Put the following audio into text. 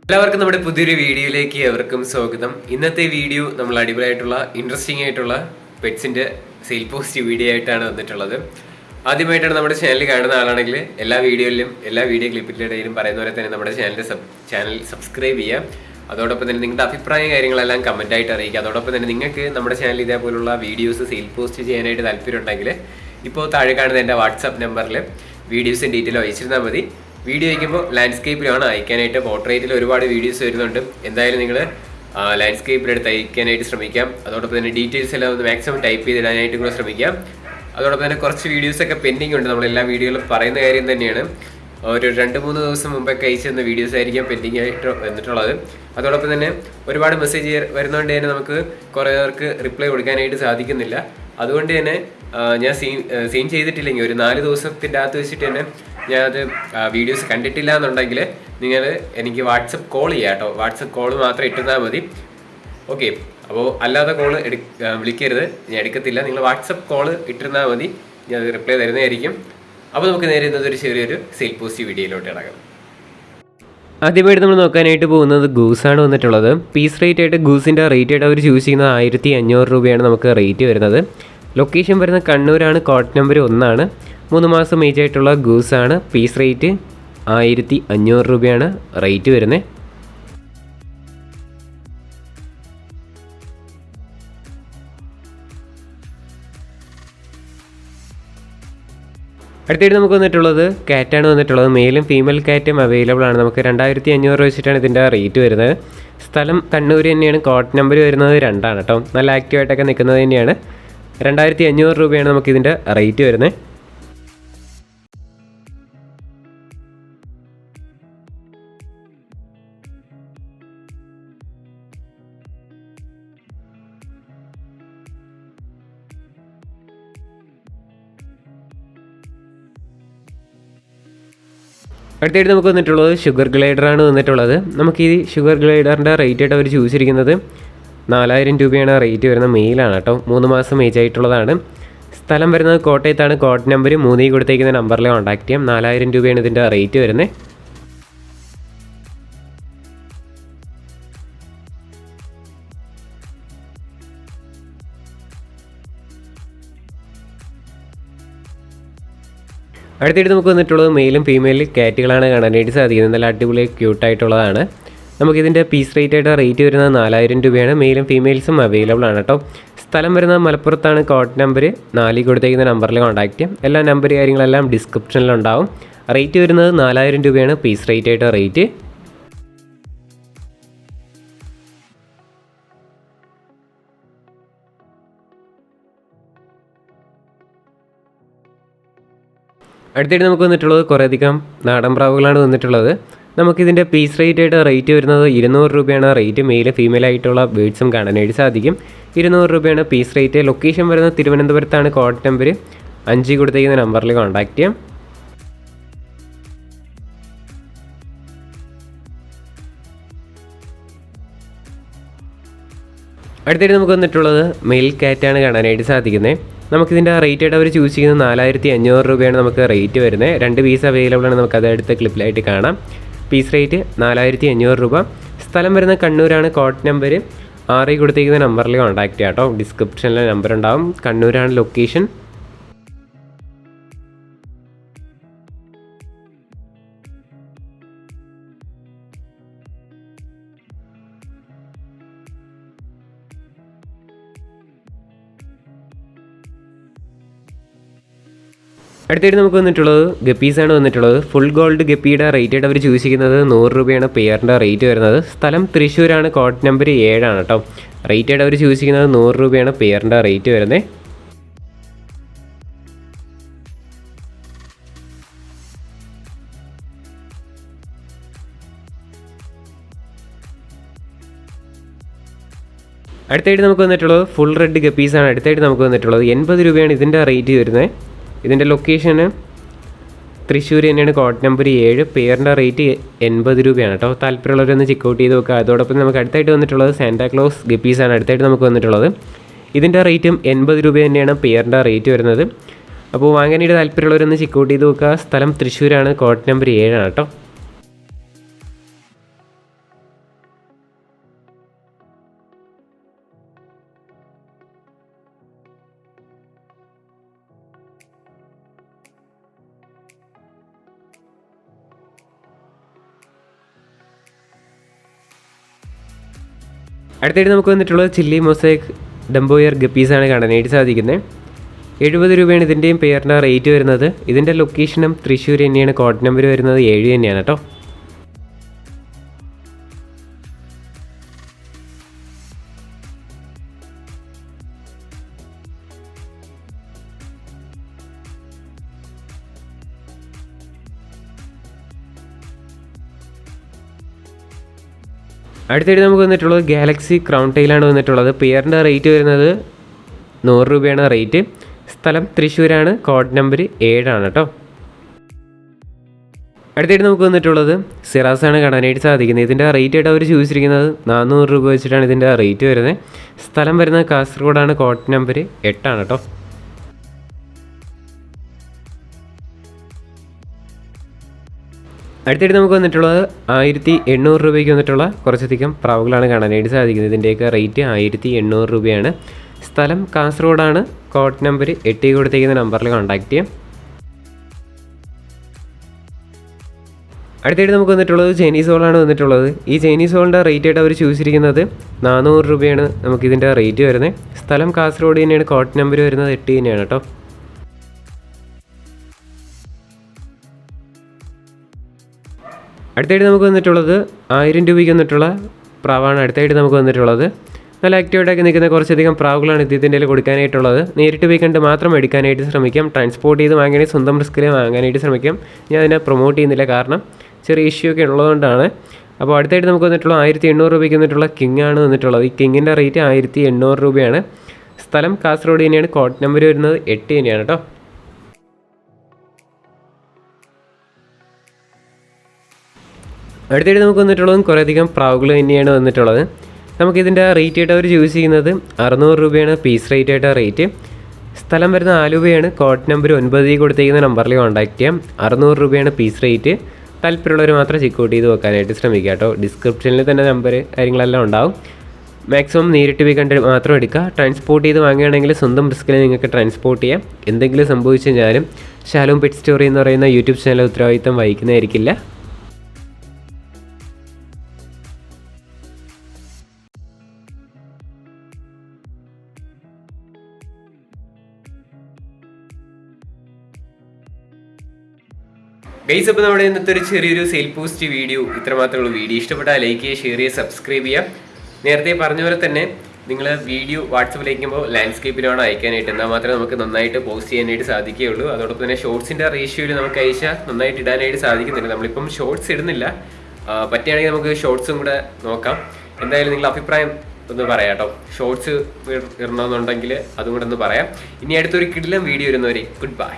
എല്ലാവർക്കും നമ്മുടെ പുതിയൊരു വീഡിയോയിലേക്ക് എവർക്കും സ്വാഗതം. ഇന്നത്തെ വീഡിയോ നമ്മൾ അടിപൊളിയായിട്ടുള്ള ഇൻട്രസ്റ്റിംഗ് ആയിട്ടുള്ള പെറ്റ്സിന്റെ സെയിൽ പോസ്റ്റ് വീഡിയോ ആയിട്ടാണ് വന്നിട്ടുള്ളത്. ആദ്യമായിട്ടാണ് നമ്മുടെ ചാനൽ കാണുന്ന ആളാണെങ്കിൽ എല്ലാ വീഡിയോ ക്ലിപ്പിലും പറയുന്ന പോലെ തന്നെ നമ്മുടെ ചാനൽ സബ്സ്ക്രൈബ് ചെയ്യുക. അതോടൊപ്പം തന്നെ നിങ്ങളുടെ അഭിപ്രായ കാര്യങ്ങളെല്ലാം കമന്റ് ആയിട്ട് അറിയിക്കുക. അതോടൊപ്പം തന്നെ നിങ്ങൾക്ക് നമ്മുടെ ചാനൽ ഇതേപോലുള്ള വീഡിയോസ് സെയിൽ പോസ്റ്റ് ചെയ്യാനായിട്ട് താല്പര്യം ഉണ്ടെങ്കിൽ ഇപ്പോൾ താഴെ കാണുന്ന എൻ്റെ വാട്സാപ്പ് നമ്പറിൽ വീഡിയോസും ഡീറ്റെയിലും അയച്ചിരുന്നാൽ മതി. വീഡിയോ അയക്കുമ്പോൾ ലാൻഡ്സ്കേപ്പിലാണ് അയക്കാനായിട്ട്. പോർട്രേറ്റിൽ ഒരുപാട് വീഡിയോസ് വരുന്നുണ്ട്. എന്തായാലും നിങ്ങൾ ലാൻഡ്സ്കേപ്പിലെടുത്ത് അയക്കാനായിട്ട് ശ്രമിക്കാം. അതോടൊപ്പം തന്നെ ഡീറ്റെയിൽസ് എല്ലാം ഒന്ന് മാക്സിമം ടൈപ്പ് ചെയ്തിടാനായിട്ട് കൂടെ ശ്രമിക്കാം. അതോടൊപ്പം തന്നെ കുറച്ച് വീഡിയോസൊക്കെ പെൻഡിങ് ഉണ്ട്. നമ്മളെല്ലാ വീഡിയോയിലും പറയുന്ന കാര്യം തന്നെയാണ്. ഒരു 2-3 ദിവസം മുമ്പൊക്കെ അയച്ചിരുന്ന വീഡിയോസ് ആയിരിക്കാം പെൻഡിങ് ആയിട്ട് വന്നിട്ടുള്ളത്. അതോടൊപ്പം തന്നെ ഒരുപാട് മെസ്സേജ് വരുന്നതുകൊണ്ട് തന്നെ നമുക്ക് കുറേ പേർക്ക് റിപ്ലൈ കൊടുക്കാനായിട്ട് സാധിക്കുന്നില്ല. അതുകൊണ്ട് തന്നെ ഞാൻ സീൻ ചെയ്തിട്ടില്ലെങ്കിൽ ഒരു 4 ദിവസത്തിൻ്റെ അകത്ത് വെച്ചിട്ട് തന്നെ ഞാനത് വീഡിയോസ് കണ്ടിട്ടില്ല എന്നുണ്ടെങ്കിൽ നിങ്ങൾ എനിക്ക് വാട്സപ്പ് കോൾ ചെയ്യാം കേട്ടോ. വാട്സപ്പ് കോൾ മാത്രം ഇട്ടിരുന്നാൽ മതി. ഓക്കെ, അപ്പോൾ അല്ലാതെ കോള് വിളിക്കരുത്, ഞാൻ എടുക്കത്തില്ല. നിങ്ങൾ വാട്സപ്പ് കോൾ ഇട്ടിരുന്നാൽ മതി, ഞാൻ റിപ്ലൈ തരുന്നതായിരിക്കും. അപ്പോൾ നമുക്ക് നേരെ ഇന്നതൊരു ചെറിയൊരു സെയിൽ പോസ്റ്റ് വീഡിയോയിലോട്ട് ഇടക്കാം. ആദ്യമായിട്ട് നമ്മൾ നോക്കാനായിട്ട് പോകുന്നത് ഗൂസാണ് വന്നിട്ടുള്ളത്. പീസ് റേറ്റ് ആയിട്ട് ഗൂസിൻ്റെ റേറ്റ് ആയിട്ട് അവർ ചൂസ് ചെയ്യുന്നത് 1500 രൂപയാണ് നമുക്ക് റേറ്റ് വരുന്നത്. ലൊക്കേഷൻ വരുന്നത് കണ്ണൂരാണ്. കോട്ട് നമ്പർ 1 3 മാസം ഏജ് ആയിട്ടുള്ള ഗൂസാണ്. പീസ് റേറ്റ് 1500 രൂപയാണ് റേറ്റ് വരുന്നത്. അടുത്തായിട്ട് നമുക്ക് വന്നിട്ടുള്ളത് കാറ്റാണ് വന്നിട്ടുള്ളത്. മെയിലും ഫീമെയിൽ കാറ്റും അവൈലബിൾ ആണ്. നമുക്ക് 2500 രൂപ വെച്ചിട്ടാണ് ഇതിൻ്റെ റേറ്റ് വരുന്നത്. സ്ഥലം കണ്ണൂർ തന്നെയാണ്. കോട്ട് നമ്പർ വരുന്നത് 2 കേട്ടോ. നല്ല ആക്റ്റീവായിട്ടൊക്കെ നിൽക്കുന്നത് തന്നെയാണ്. 2500 രൂപയാണ് നമുക്ക് ഇതിൻ്റെ റേറ്റ് വരുന്നത്. അടുത്തായിട്ട് നമുക്ക് വന്നിട്ടുള്ളത് ഷുഗർ ഗ്ലൈഡറാണ് വന്നിട്ടുള്ളത്. നമുക്ക് ഈ ഷുഗർ ഗ്ലൈഡറിൻ്റെ റേറ്റ് ആയിട്ട് അവർ ചൂസ് ചെയ്തിരിക്കുന്നത് 4000 രൂപയാണ് റേറ്റ് വരുന്നത്. മെയിലാണ് കേട്ടോ. 3 മാസം ഏജ് ആയിട്ടുള്ളതാണ്. സ്ഥലം വരുന്നത് കോട്ടയത്താണ്. കോട്ട് നമ്പർ 3 കൊടുത്തേക്കുന്ന നമ്പറിൽ കോൺടാക്ട് ചെയ്യാം. 4000 രൂപയാണ് ഇതിൻ്റെ റേറ്റ് വരുന്നത്. അടുത്തായിട്ട് നമുക്ക് വന്നിട്ടുള്ളത് മെയിലും ഫീമെയിലും കാറ്റുകളാണ് കാണാനായിട്ട് സാധിക്കുന്നത്. നല്ല അടിപൊളി ക്യൂട്ടായിട്ടുള്ളതാണ്. നമുക്കിതിൻ്റെ പീസ് റേറ്റ് ആയിട്ട് റേറ്റ് വരുന്നത് 4000 രൂപയാണ്. മെയിലും ഫീമെയിൽസും അവൈലബിൾ ആണ് കേട്ടോ. സ്ഥലം വരുന്നത് മലപ്പുറത്താണ്. കോട്ട് നമ്പർ 4 കൊടുത്തേക്കുന്ന നമ്പറിൽ കോൺടാക്ട് ചെയ്യാം. എല്ലാ നമ്പർ കാര്യങ്ങളെല്ലാം ഡിസ്ക്രിപ്ഷനിലുണ്ടാവും. റേറ്റ് വരുന്നത് 4000 രൂപയാണ് പീസ് റേറ്റ് ആയിട്ട് റേറ്റ്. അടുത്തായിട്ട് നമുക്ക് വന്നിട്ടുള്ളത് കുറേയധികം നാടൻ പ്രാവുകളാണ് വന്നിട്ടുള്ളത്. നമുക്കിതിൻ്റെ പീസ് റേറ്റ് ആയിട്ട് റേറ്റ് വരുന്നത് 200 രൂപയാണ് റേറ്റ്. മെയിൽ ഫീമെയിൽ ആയിട്ടുള്ള ബേഡ്സും കാണാനായിട്ട് സാധിക്കും. 200 രൂപയാണ് പീസ് റേറ്റ്. ലൊക്കേഷൻ വരുന്നത് തിരുവനന്തപുരത്താണ്. കോട്ട് നമ്പർ 5 കൊടുത്തേക്കുന്ന നമ്പറിൽ കോൺടാക്ട് ചെയ്യാം. അടുത്തായിട്ട് നമുക്ക് വന്നിട്ടുള്ളത് മെയിൽ കാറ്റാണ് കാണാനായിട്ട് സാധിക്കുന്നത്. നമുക്കിതിൻ്റെ റേറ്റ് ആയിട്ട് അവർ ചൂസ് ചെയ്യുന്നത് 4500 രൂപയാണ് നമുക്ക് റേറ്റ് വരുന്നത്. 2 പീസ് അവൈലബിൾ ആണ്. നമുക്കത് അടുത്ത ക്ലിപ്പിലായിട്ട് കാണാം. പീസ് റേറ്റ് 4500 രൂപ. സ്ഥലം വരുന്ന കണ്ണൂരാണ്. കോട്ട് നമ്പർ 6 കൊടുത്തേക്കുന്ന നമ്പറിൽ കോൺടാക്ട് ചെയ്യാം കേട്ടോ. ഡിസ്ക്രിപ്ഷനിലെ നമ്പർ ഉണ്ടാവും. കണ്ണൂരാണ് ലൊക്കേഷൻ. അടുത്തായിട്ട് നമുക്ക് വന്നിട്ടുള്ളത് ഗപ്പീസാണ് വന്നിട്ടുള്ളത്. ഫുൾ ഗോൾഡ് ഗപ്പിയുടെ റേറ്റ് ആയിട്ട് അവർ ചൂസ് ചെയ്യുന്നത് 100 രൂപയാണ് പെയറിൻ്റെ റേറ്റ് വരുന്നത്. സ്ഥലം തൃശ്ശൂരാണ്. കോട്ട് നമ്പർ 7 കേട്ടോ. റേറ്റ് ആയിട്ട് അവർ ചൂസ് ചെയ്യുന്നത് 100 രൂപയാണ് പെയറിൻ്റെ റേറ്റ് വരുന്നത്. അടുത്തായിട്ട് നമുക്ക് വന്നിട്ടുള്ളത് ഫുൾ റെഡ് ഗപ്പീസാണ്. അടുത്തായിട്ട് നമുക്ക് വന്നിട്ടുള്ളത് 80 രൂപയാണ് ഇതിൻ്റെ റേറ്റ് വരുന്നത്. ഇതിൻ്റെ ലൊക്കേഷന് തൃശ്ശൂർ തന്നെയാണ്. Coat number 7. പെയറിൻ്റെ റേറ്റ് 80 രൂപയാണ് കേട്ടോ. താല്പര്യമുള്ളവരൊന്ന് ചെക്കൗട്ട് ചെയ്ത് നോക്കുക. അതോടൊപ്പം നമുക്ക് അടുത്തായിട്ട് വന്നിട്ടുള്ളത് സാന്റാക്ലോസ് ഗപ്പീസാണ്. അടുത്തായിട്ട് നമുക്ക് വന്നിട്ടുള്ളത് ഇതിൻ്റെ റേറ്റും 80 രൂപ തന്നെയാണ് പെയറിൻ്റെ റേറ്റ് വരുന്നത്. അപ്പോൾ വാങ്ങാനായിട്ട് താല്പര്യമുള്ളവരൊന്ന് ചെക്കൗട്ട് ചെയ്ത് നോക്കുക. സ്ഥലം തൃശ്ശൂരാണ്. കോട്ട് നമ്പർ 7 കേട്ടോ. അടുത്തായിട്ട് നമുക്ക് വന്നിട്ടുള്ളത് ചില്ലി മൊസൈക്ക് ഡംബോയർ ഗപ്പീസാണ് കാണാനായിട്ട് സാധിക്കുന്നത്. 70 രൂപയാണ് ഇതിൻ്റെയും പെയറിൻ്റെ റേറ്റ് വരുന്നത്. ഇതിൻ്റെ ലൊക്കേഷനും തൃശ്ശൂർ തന്നെയാണ്. കോഡ് നമ്പർ വരുന്നത് 7 തന്നെയാണ് കേട്ടോ. അടുത്തായിട്ട് നമുക്ക് വന്നിട്ടുള്ളത് ഗാലക്സി ക്രൗൺ ടൈലാണ് വന്നിട്ടുള്ളത്. പെയറിൻ്റെ റേറ്റ് വരുന്നത് 100 രൂപയാണ് റേറ്റ്. സ്ഥലം തൃശ്ശൂരാണ്. കോഡ് നമ്പർ 7 ആണ് കേട്ടോ. അടുത്തായിട്ട് നമുക്ക് വന്നിട്ടുള്ളത് സിറാസാണ് കാണാനായിട്ട് സാധിക്കുന്നത്. ഇതിൻ്റെ റേറ്റ് ആയിട്ട് അവർ ചോദിച്ചിരിക്കുന്നത് 400 രൂപ വെച്ചിട്ടാണ് ഇതിൻ്റെ റേറ്റ് വരുന്നത്. സ്ഥലം വരുന്നത് കാസർഗോഡാണ്. കോഡ് നമ്പർ 8 ആണ് കേട്ടോ. അടുത്തായിട്ട് നമുക്ക് വന്നിട്ടുള്ളത് 1800 രൂപയ്ക്ക് വന്നിട്ടുള്ള കുറച്ചധികം പ്രാവുകളാണ് കാണാനായിട്ട് സാധിക്കുന്നത്. ഇതിൻ്റെയൊക്കെ റേറ്റ് 1800 രൂപയാണ്. സ്ഥലം കാസർഗോഡാണ്. കോഡ് നമ്പർ 8 കൊടുത്തേക്കുന്ന നമ്പറിൽ കോൺടാക്റ്റ് ചെയ്യാം. അടുത്തായിട്ട് നമുക്ക് വന്നിട്ടുള്ളത് ചൈനീസ് ഹോളാണ് വന്നിട്ടുള്ളത്. ഈ ചൈനീസ് ഹോളിൻ്റെ റേറ്റ് ആയിട്ട് അവർ ചോദിച്ചിരിക്കുന്നത് 400 രൂപയാണ് നമുക്കിതിൻ്റെ റേറ്റ് വരുന്നത്. സ്ഥലം കാസർഗോഡ് തന്നെയാണ്. കോഡ് നമ്പർ വരുന്നത് 8 തന്നെയാണ് കേട്ടോ. അടുത്തായിട്ട് നമുക്ക് വന്നിട്ടുള്ളത് 1000 രൂപയ്ക്ക് വന്നിട്ടുള്ള പ്രാവാണ്. അടുത്തായിട്ട് നമുക്ക് വന്നിട്ടുള്ളത് നല്ല ആക്റ്റീവായിട്ടൊക്കെ നിൽക്കുന്ന കുറച്ചധികം പ്രാവുകളാണ് ഇതിൻ്റെ കൊടുക്കാനായിട്ടുള്ളത്. നേരിട്ട് പോയി കണ്ട് മാത്രം എടുക്കാനായിട്ട് ശ്രമിക്കാം. ട്രാൻസ്പോർട്ട് ചെയ്ത് വാങ്ങാനായിട്ട് സ്വന്തം റിസ്കിൽ വാങ്ങാനായിട്ട് ശ്രമിക്കാം. ഞാൻ അതിനെ പ്രൊമോട്ട് ചെയ്യുന്നില്ല, കാരണം ചെറിയ ഇഷ്യൂ ഒക്കെ ഉള്ളതുകൊണ്ടാണ്. അപ്പോൾ അടുത്തായിട്ട് നമുക്ക് വന്നിട്ടുള്ള 1800 രൂപയ്ക്ക് വന്നിട്ടുള്ള കിങ് ആണ് വന്നിട്ടുള്ളത്. ഈ കിങ്ങിൻ്റെ റേറ്റ് 1800 രൂപയാണ്. സ്ഥലം കാസർഗോഡ് തന്നെയാണ്. കോഡ് നമ്പർ വരുന്നത് 8 തന്നെയാണ് കേട്ടോ. അടുത്തായിട്ട് നമുക്ക് വന്നിട്ടുള്ളതും കുറേയധികം പ്രാവുകൾ തന്നെയാണ് വന്നിട്ടുള്ളത്. നമുക്കിതിൻ്റെ റേറ്റ് ആയിട്ട് അവർ ചൂസ് ചെയ്യുന്നത് 600 രൂപയാണ് പീസ് റേറ്റ് ആയിട്ട് റേറ്റ്. സ്ഥലം വരുന്ന ആലുവയാണ്. കോഡ് നമ്പർ 9 കൊടുത്തേക്കുന്ന നമ്പറിൽ കോൺടാക്ട് ചെയ്യാം. 600 രൂപയാണ് പീസ് റേറ്റ്. താല്പര്യമുള്ളവർ മാത്രം ചെക്കൗട്ട് ചെയ്ത് വെക്കാനായിട്ട് ശ്രമിക്കുക കേട്ടോ. ഡിസ്ക്രിപ്ഷനിൽ തന്നെ നമ്പർ കാര്യങ്ങളെല്ലാം ഉണ്ടാവും. മാക്സിമം നേരിട്ട് പോയി കണ്ട് മാത്രം എടുക്കുക. ട്രാൻസ്പോർട്ട് ചെയ്ത് വാങ്ങുകയാണെങ്കിൽ സ്വന്തം റിസ്കിൽ നിങ്ങൾക്ക് ട്രാൻസ്പോർട്ട് ചെയ്യാം. എന്തെങ്കിലും സംഭവിച്ചു കഴിഞ്ഞാലും ഷാലോം പെറ്റ് സ്റ്റോറി എന്ന് പറയുന്ന യൂട്യൂബ് ചാനൽ ഉത്തരവാദിത്തം വഹിക്കുന്നതായിരിക്കില്ല. ഗൈസ്, അപ്പോൾ നമ്മുടെ ഇന്നത്തെ ഒരു ചെറിയൊരു സെയിൽ പോസ്റ്റ് വീഡിയോ ഇത്രമാത്രമേ ഉള്ളൂ. വീഡിയോ ഇഷ്ടപ്പെട്ടാൽ ലൈക്ക് ചെയ്യുക, ഷെയർ ചെയ്യുക, സബ്സ്ക്രൈബ് ചെയ്യുക. നേരത്തെ പറഞ്ഞ പോലെ തന്നെ നിങ്ങൾ വീഡിയോ വാട്സപ്പിൽ അയക്കുമ്പോൾ ലാൻഡ്സ്കേപ്പിലാണ് അയക്കാനായിട്ട്. എന്നാൽ മാത്രമേ നമുക്ക് നന്നായിട്ട് പോസ്റ്റ് ചെയ്യാനായിട്ട് സാധിക്കുകയുള്ളൂ. അതോടൊപ്പം തന്നെ ഷോർട്സിൻ്റെ റേഷ്യോയിൽ നമുക്ക് അയച്ചാൽ നന്നായിട്ട് ഇടാനായിട്ട് സാധിക്കുന്നില്ല. നമ്മളിപ്പം ഷോർട്സ് ഇടുന്നില്ല. പറ്റുകയാണെങ്കിൽ നമുക്ക് ഷോർട്സും കൂടെ നോക്കാം. എന്തായാലും നിങ്ങളുടെ അഭിപ്രായം ഒന്ന് പറയാം കേട്ടോ. ഷോർട്സ് ഇടണമെന്നുണ്ടെങ്കിൽ അതും കൂടെ ഒന്ന് പറയാം. ഇനി അടുത്തൊരു കിടിലം വീഡിയോ വരുന്നവരെ ഗുഡ് ബൈ.